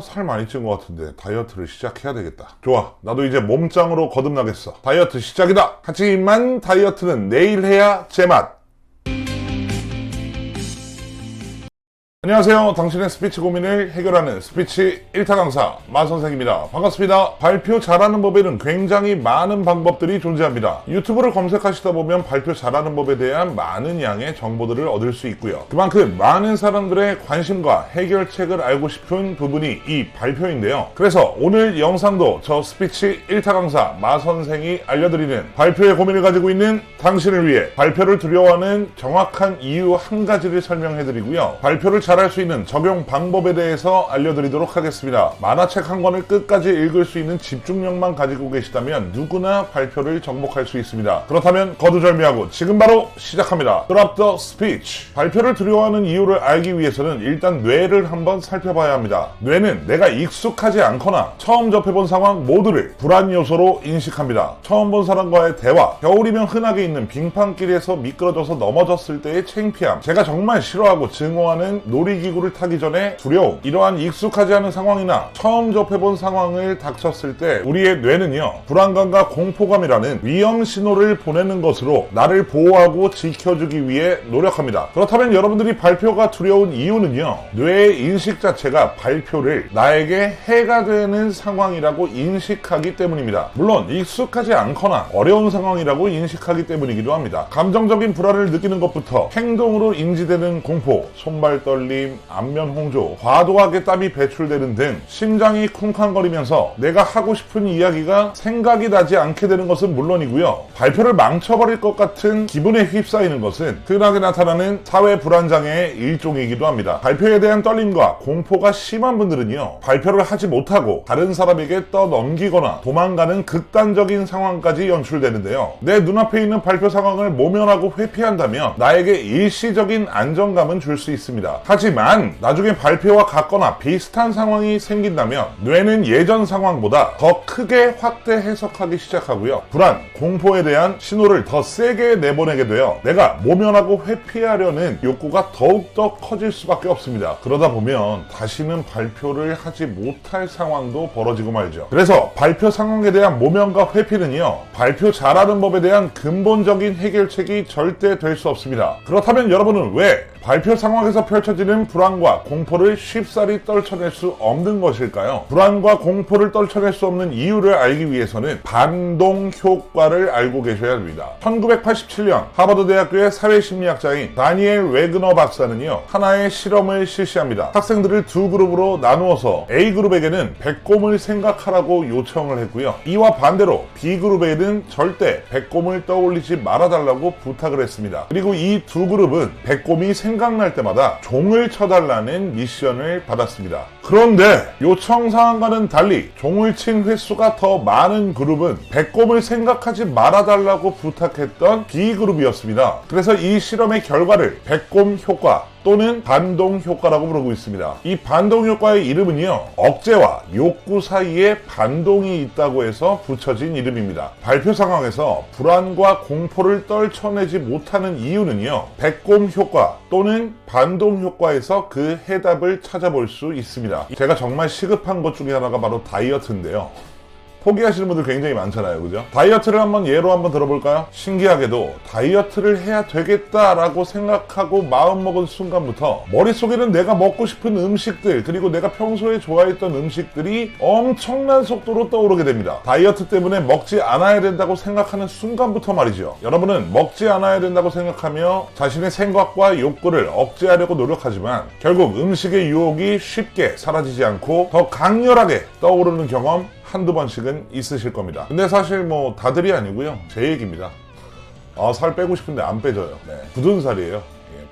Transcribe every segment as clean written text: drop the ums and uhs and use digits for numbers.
살 많이 찐 것 같은데 다이어트를 시작해야 되겠다. 좋아, 나도 이제 몸짱으로 거듭나겠어. 다이어트 시작이다. 하지만 다이어트는 내일 해야 제맛. 안녕하세요. 당신의 스피치 고민을 해결하는 스피치 1타 강사 마선생입니다. 반갑습니다. 발표 잘하는 법에는 굉장히 많은 방법들이 존재합니다. 유튜브를 검색하시다 보면 발표 잘하는 법에 대한 많은 양의 정보들을 얻을 수 있고요. 그만큼 많은 사람들의 관심과 해결책을 알고 싶은 부분이 이 발표인데요. 그래서 오늘 영상도 저 스피치 1타 강사 마선생이 알려드리는 발표의 고민을 가지고 있는 당신을 위해 발표를 두려워하는 정확한 이유 한 가지를 설명해드리고요. 발표를 잘할 수 있는 적용 방법에 대해서 알려드리도록 하겠습니다. 만화책 한 권을 끝까지 읽을 수 있는 집중력만 가지고 계시다면 누구나 발표를 정복할 수 있습니다. 그렇다면 거두절미하고 지금 바로 시작합니다. Drop the speech. 발표를 두려워하는 이유를 알기 위해서는 일단 뇌를 한번 살펴봐야 합니다. 뇌는 내가 익숙하지 않거나 처음 접해본 상황 모두를 불안 요소로 인식합니다. 처음 본 사람과의 대화, 겨울이면 흔하게 있는 빙판길에서 미끄러져서 넘어졌을 때의 창피함, 제가 정말 싫어하고 증오하는 놀이기구를 타기 전에 두려움, 이러한 익숙하지 않은 상황이나 처음 접해본 상황을 닥쳤을 때 우리의 뇌는요, 불안감과 공포감이라는 위험 신호를 보내는 것으로 나를 보호하고 지켜주기 위해 노력합니다. 그렇다면 여러분들이 발표가 두려운 이유는요, 뇌의 인식 자체가 발표를 나에게 해가 되는 상황이라고 인식하기 때문입니다. 물론 익숙하지 않거나 어려운 상황이라고 인식하기 때문이기도 합니다. 감정적인 불안을 느끼는 것부터 행동으로 인지되는 공포, 손발 떨림, 안면 홍조, 과도하게 땀이 배출되는 등 심장이 쿵쾅거리면서 내가 하고 싶은 이야기가 생각이 나지 않게 되는 것은 물론이고요. 발표를 망쳐버릴 것 같은 기분에 휩싸이는 것은 흔하게 나타나는 사회 불안장애의 일종이기도 합니다. 발표에 대한 떨림과 공포가 심한 분들은요, 발표를 하지 못하고 다른 사람에게 떠넘기거나 도망가는 극단적인 상황까지 연출되는데요. 내 눈앞에 있는 발표 상황을 모면하고 회피한다면 나에게 일시적인 안정감은 줄 수 있습니다. 하지만 나중에 발표와 같거나 비슷한 상황이 생긴다면 뇌는 예전 상황보다 더 크게 확대 해석하기 시작하고요. 불안, 공포에 대한 신호를 더 세게 내보내게 되어 내가 모면하고 회피하려는 욕구가 더욱더 커질 수밖에 없습니다. 그러다 보면 다시는 발표를 하지 못할 상황도 벌어지고 말죠. 그래서 발표 상황에 대한 모면과 회피는요, 발표 잘하는 법에 대한 근본적인 해결책이 절대 될 수 없습니다. 그렇다면 여러분은 왜 발표 상황에서 펼쳐지는 불안과 공포를 쉽사리 떨쳐낼 수 없는 것일까요? 불안과 공포를 떨쳐낼 수 없는 이유를 알기 위해서는 반동 효과를 알고 계셔야 합니다. 1987년 하버드 대학교의 사회심리학자인 다니엘 웨그너 박사는요, 하나의 실험을 실시합니다. 학생들을 두 그룹으로 나누어서 A그룹에게는 백곰을 생각하라고 요청을 했고요. 이와 반대로 B그룹에게는 절대 백곰을 떠올리지 말아달라고 부탁을 했습니다. 그리고 이 두 그룹은 백곰이 생각날 때마다 종을 쳐달라는 미션을 받았습니다. 그런데 요청사항과는 달리 종을 친 횟수가 더 많은 그룹은 백곰을 생각하지 말아달라고 부탁했던 B그룹이었습니다. 그래서 이 실험의 결과를 백곰 효과 또는 반동 효과라고 부르고 있습니다. 이 반동 효과의 이름은요, 억제와 욕구 사이에 반동이 있다고 해서 붙여진 이름입니다. 발표 상황에서 불안과 공포를 떨쳐내지 못하는 이유는요, 백곰 효과 또는 반동 효과에서 그 해답을 찾아볼 수 있습니다. 제가 정말 시급한 것 중에 하나가 바로 다이어트인데요. 포기하시는 분들 굉장히 많잖아요, 그죠? 다이어트를 예로 한번 들어볼까요? 신기하게도 다이어트를 해야 되겠다라고 생각하고 마음먹은 순간부터 머릿속에는 내가 먹고 싶은 음식들, 그리고 내가 평소에 좋아했던 음식들이 엄청난 속도로 떠오르게 됩니다. 다이어트 때문에 먹지 않아야 된다고 생각하는 순간부터 말이죠. 여러분은 먹지 않아야 된다고 생각하며 자신의 생각과 욕구를 억제하려고 노력하지만 결국 음식의 유혹이 쉽게 사라지지 않고 더 강렬하게 떠오르는 경험 한두 번씩은 있으실 겁니다. 근데 사실 다들이 아니고요, 제 얘기입니다. 살 빼고 싶은데 안 빼져요. 굳은 살이에요.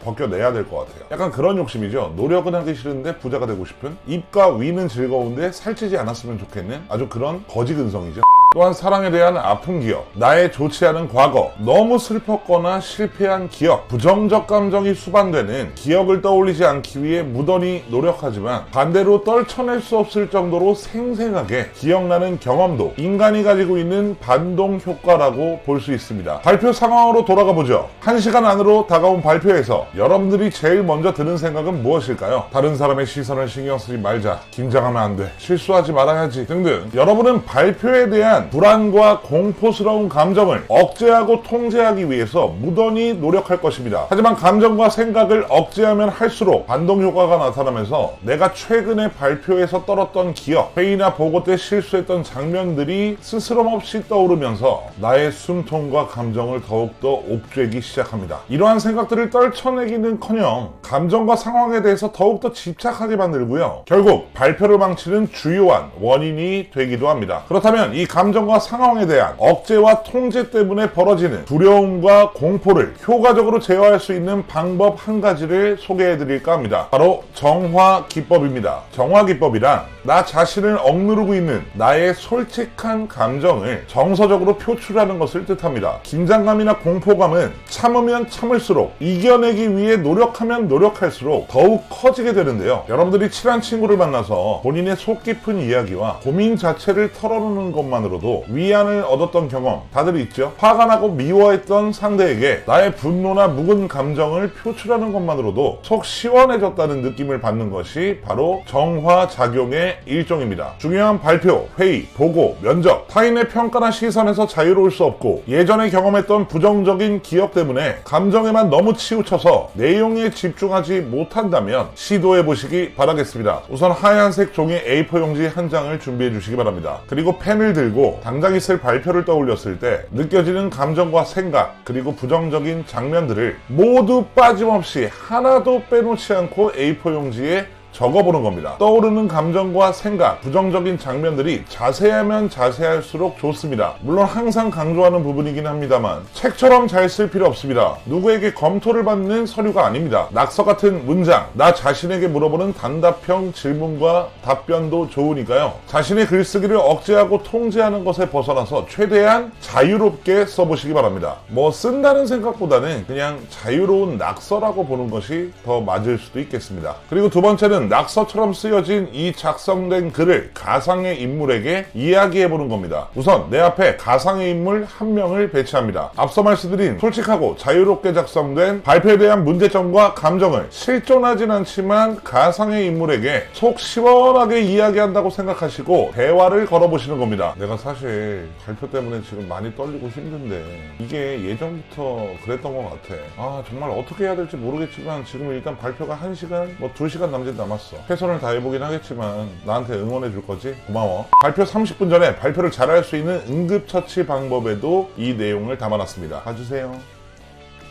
벗겨내야 될 것 같아요. 약간 그런 욕심이죠. 노력은 하기 싫은데 부자가 되고 싶은, 입과 위는 즐거운데 살찌지 않았으면 좋겠는 아주 그런 거지 근성이죠. 또한 사랑에 대한 아픈 기억, 나의 좋지 않은 과거, 너무 슬펐거나 실패한 기억, 부정적 감정이 수반되는 기억을 떠올리지 않기 위해 무던히 노력하지만 반대로 떨쳐낼 수 없을 정도로 생생하게 기억나는 경험도 인간이 가지고 있는 반동 효과라고 볼 수 있습니다. 발표 상황으로 돌아가 보죠. 1시간 안으로 다가온 발표에서 여러분들이 제일 먼저 드는 생각은 무엇일까요? 다른 사람의 시선을 신경 쓰지 말자, 긴장하면 안 돼, 실수하지 말아야지 등등. 여러분은 발표에 대한 불안과 공포스러운 감정을 억제하고 통제하기 위해서 무던히 노력할 것입니다. 하지만 감정과 생각을 억제하면 할수록 반동 효과가 나타나면서 내가 최근에 발표에서 떨었던 기억, 회의나 보고 때 실수했던 장면들이 스스럼없이 떠오르면서 나의 숨통과 감정을 더욱더 옥죄기 시작합니다. 이러한 생각들을 떨쳐내기는커녕 감정과 상황에 대해서 더욱더 집착하게 만들고요. 결국 발표를 망치는 주요한 원인이 되기도 합니다. 그렇다면 이 감정과 상황에 대한 억제와 통제 때문에 벌어지는 두려움과 공포를 효과적으로 제어할 수 있는 방법 한 가지를 소개해 드릴까 합니다. 바로 정화 기법입니다. 정화 기법이란 나 자신을 억누르고 있는 나의 솔직한 감정을 정서적으로 표출하는 것을 뜻합니다. 긴장감이나 공포감은 참으면 참을수록, 이겨내기 위해 노력하면 노력할수록 더욱 커지게 되는데요. 여러분들이 친한 친구를 만나서 본인의 속 깊은 이야기와 고민 자체를 털어놓는 것만으로도 위안을 얻었던 경험 다들 있죠? 화가 나고 미워했던 상대에게 나의 분노나 묵은 감정을 표출하는 것만으로도 속 시원해졌다는 느낌을 받는 것이 바로 정화작용의 일종입니다. 중요한 발표, 회의, 보고, 면접, 타인의 평가나 시선에서 자유로울 수 없고 예전에 경험했던 부정적인 기억 때문에 감정에만 너무 치우쳐서 내용에 집중하지 못한다면 시도해 보시기 바라겠습니다. 우선 하얀색 종이 A4 용지 한 장을 준비해 주시기 바랍니다. 그리고 펜을 들고 당장 있을 발표를 떠올렸을 때 느껴지는 감정과 생각, 그리고 부정적인 장면들을 모두 빠짐없이 하나도 빼놓지 않고 A4 용지에 적어보는 겁니다. 떠오르는 감정과 생각, 부정적인 장면들이 자세하면 자세할수록 좋습니다. 물론 항상 강조하는 부분이긴 합니다만 책처럼 잘 쓸 필요 없습니다. 누구에게 검토를 받는 서류가 아닙니다. 낙서 같은 문장, 나 자신에게 물어보는 단답형 질문과 답변도 좋으니까요. 자신의 글쓰기를 억제하고 통제하는 것에 벗어나서 최대한 자유롭게 써보시기 바랍니다. 뭐 쓴다는 생각보다는 그냥 자유로운 낙서라고 보는 것이 더 맞을 수도 있겠습니다. 그리고 두 번째는 낙서처럼 쓰여진 이 작성된 글을 가상의 인물에게 이야기해보는 겁니다. 우선 내 앞에 가상의 인물 한 명을 배치합니다. 앞서 말씀드린 솔직하고 자유롭게 작성된 발표에 대한 문제점과 감정을 실존하진 않지만 가상의 인물에게 속 시원하게 이야기한다고 생각하시고 대화를 걸어보시는 겁니다. 내가 사실 발표 때문에 지금 많이 떨리고 힘든데 이게 예전부터 그랬던 것 같아. 정말 어떻게 해야 될지 모르겠지만 지금 일단 발표가 1시간, 2시간 남짓 남았어. 최선을 다해보긴 하겠지만 나한테 응원해줄 거지? 고마워. 발표 30분 전에 발표를 잘할 수 있는 응급처치 방법에도 이 내용을 담아놨습니다. 봐주세요.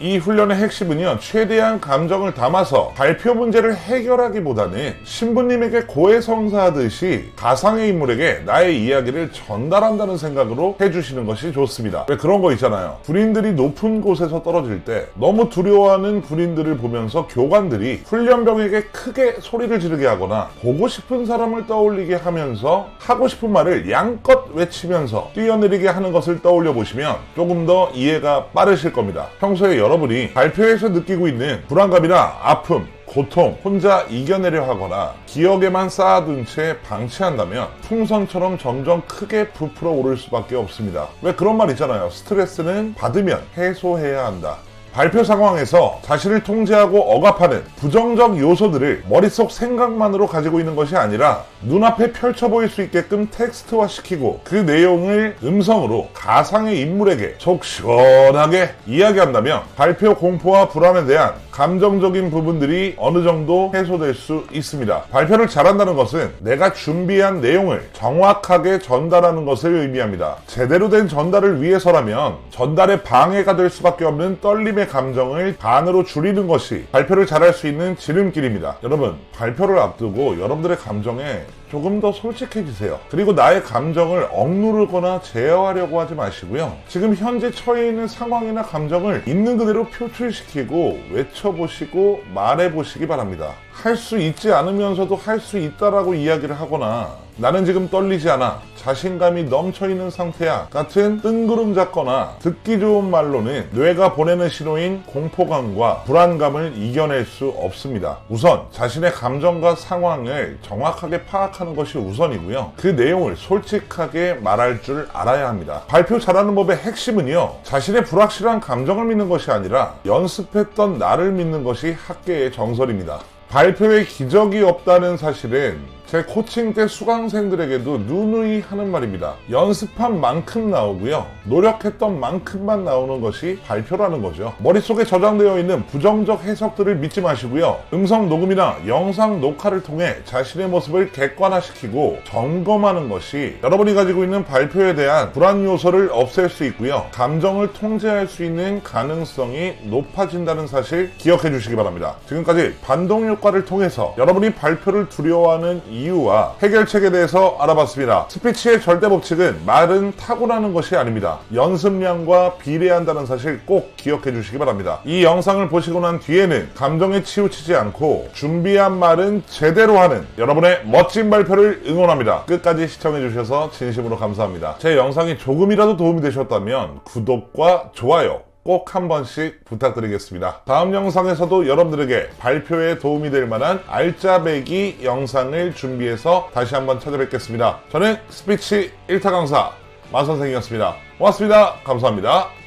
이 훈련의 핵심은요, 최대한 감정을 담아서 발표 문제를 해결하기보다는 신부님에게 고해성사하듯이 가상의 인물에게 나의 이야기를 전달한다는 생각으로 해주시는 것이 좋습니다. 왜 그런 거 있잖아요. 군인들이 높은 곳에서 떨어질 때 너무 두려워하는 군인들을 보면서 교관들이 훈련병에게 크게 소리를 지르게 하거나 보고 싶은 사람을 떠올리게 하면서 하고 싶은 말을 양껏 외치면서 뛰어내리게 하는 것을 떠올려 보시면 조금 더 이해가 빠르실 겁니다. 평소에 여러분이 발표에서 느끼고 있는 불안감이나 아픔, 고통, 혼자 이겨내려 하거나 기억에만 쌓아둔 채 방치한다면 풍선처럼 점점 크게 부풀어 오를 수밖에 없습니다. 왜 그런 말 있잖아요. 스트레스는 받으면 해소해야 한다. 발표 상황에서 자신을 통제하고 억압하는 부정적 요소들을 머릿속 생각만으로 가지고 있는 것이 아니라 눈앞에 펼쳐 보일 수 있게끔 텍스트화 시키고 그 내용을 음성으로 가상의 인물에게 속 시원하게 이야기한다면 발표 공포와 불안에 대한 감정적인 부분들이 어느 정도 해소될 수 있습니다. 발표를 잘한다는 것은 내가 준비한 내용을 정확하게 전달하는 것을 의미합니다. 제대로 된 전달을 위해서라면 전달에 방해가 될 수밖에 없는 떨림의 감정을 반으로 줄이는 것이 발표를 잘할 수 있는 지름길입니다. 여러분, 발표를 앞두고 여러분들의 감정에 조금 더 솔직해지세요. 그리고 나의 감정을 억누르거나 제어하려고 하지 마시고요. 지금 현재 처해 있는 상황이나 감정을 있는 그대로 표출시키고 외쳐보시고 말해보시기 바랍니다. 할 수 있지 않으면서도 할 수 있다라고 이야기를 하거나 나는 지금 떨리지 않아, 자신감이 넘쳐있는 상태야 같은 뜬구름 잡거나 듣기 좋은 말로는 뇌가 보내는 신호인 공포감과 불안감을 이겨낼 수 없습니다. 우선 자신의 감정과 상황을 정확하게 파악하는 것이 우선이고요. 그 내용을 솔직하게 말할 줄 알아야 합니다. 발표 잘하는 법의 핵심은요, 자신의 불확실한 감정을 믿는 것이 아니라 연습했던 나를 믿는 것이 학계의 정설입니다. 발표에 기적이 없다는 사실은 제 코칭 때 수강생들에게도 누누이 하는 말입니다. 연습한 만큼 나오고요. 노력했던 만큼만 나오는 것이 발표라는 거죠. 머릿속에 저장되어 있는 부정적 해석들을 믿지 마시고요. 음성 녹음이나 영상 녹화를 통해 자신의 모습을 객관화시키고 점검하는 것이 여러분이 가지고 있는 발표에 대한 불안 요소를 없앨 수 있고요. 감정을 통제할 수 있는 가능성이 높아진다는 사실 기억해 주시기 바랍니다. 지금까지 반동 효과를 통해서 여러분이 발표를 두려워하는 이유와 해결책에 대해서 알아봤습니다. 스피치의 절대 법칙은 말은 타고나는 것이 아닙니다. 연습량과 비례한다는 사실 꼭 기억해 주시기 바랍니다. 이 영상을 보시고 난 뒤에는 감정에 치우치지 않고 준비한 말은 제대로 하는 여러분의 멋진 발표를 응원합니다. 끝까지 시청해 주셔서 진심으로 감사합니다. 제 영상이 조금이라도 도움이 되셨다면 구독과 좋아요 꼭 한 번씩 부탁드리겠습니다. 다음 영상에서도 여러분들에게 발표에 도움이 될 만한 알짜배기 영상을 준비해서 다시 한번 찾아뵙겠습니다. 저는 스피치 1타 강사 마선생이었습니다. 고맙습니다. 감사합니다.